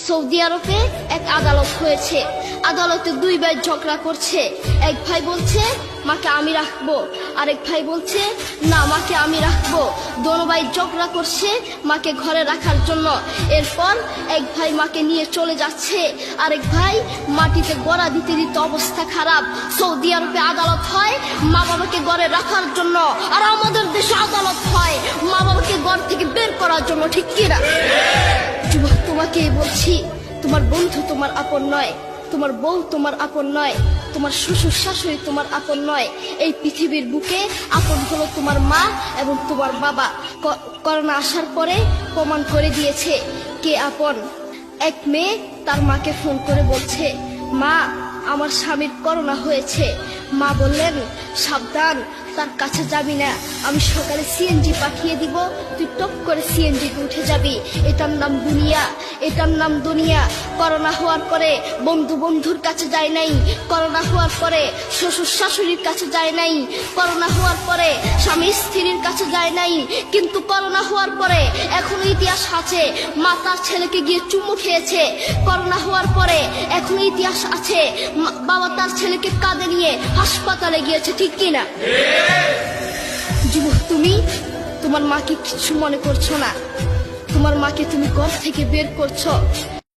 Saudi আরবে এক আদালত হয়েছে। আদালতে দুই ভাই ঝগড়া করছে। এক ভাই বলছে মাকে আমি রাখবো, আরেক ভাই বলছে না মাকে আমি রাখবো। দোনো ভাই ঝগড়া করছে মাকে ঘরে রাখার জন্য। এরপর এক ভাই মাকে নিয়ে চলে যাচ্ছে, আরেক ভাই মাটিতে গড়া দিতে দিতে অবস্থা খারাপ। সৌদি আরবে আদালত হয় মা বাবাকে ঘরে রাখার জন্য, আর আমাদের দেশে আদালত হয় মা বাবাকে ঘর থেকে বের করার জন্য, ঠিক কিনা? যুবক, তোমাকেই বলছি, তোমার বন্ধু তোমার আপন নয়, তোমার বউ তোমার আপন নয়, তোমার শ্বশুর শাশুড়ি তোমার আপন নয়। এই পৃথিবীর বুকে আপন হলো তোমার মা এবং তোমার বাবা। করোনা আসার পরে প্রমাণ করে দিয়েছে কে আপন। এক মেয়ে তার মাকে ফোন করে বলছে, মা আমার স্বামীর করোনা হয়েছে। মা বললেন সাবধান, তার কাছে যাবি না, আমি সকালে সিএনজি পাঠিয়ে দিব, তুই টপ করে সিএনজিতে উঠে যাবি। এটার নাম দুনিয়া, এটার নাম দুনিয়া। করোনা হওয়ার পরে বন্ধু বন্ধুর কাছে যায় নাই, করোনা হওয়ার পরে শ্বশুর শাশুড়ির কাছে যায় নাই, করোনা হওয়ার পরে স্বামী স্ত্রীর কাছে যায় নাই। কিন্তু করোনা হওয়ার পরে এখনো ইতিহাস আছে, মা তার ছেলেকে গিয়ে চুমু খেয়েছে। করোনা হওয়ার পরে এখনো ইতিহাস আছে, বাবা তার ছেলেকে কাঁধে নিয়ে হাসপাতালে গিয়েছে, ঠিক কিনা? যুবক, তুমি তোমার মাকে কিছু মনে করছো না, তোমার মাকে তুমি ঘর থেকে বের করছো।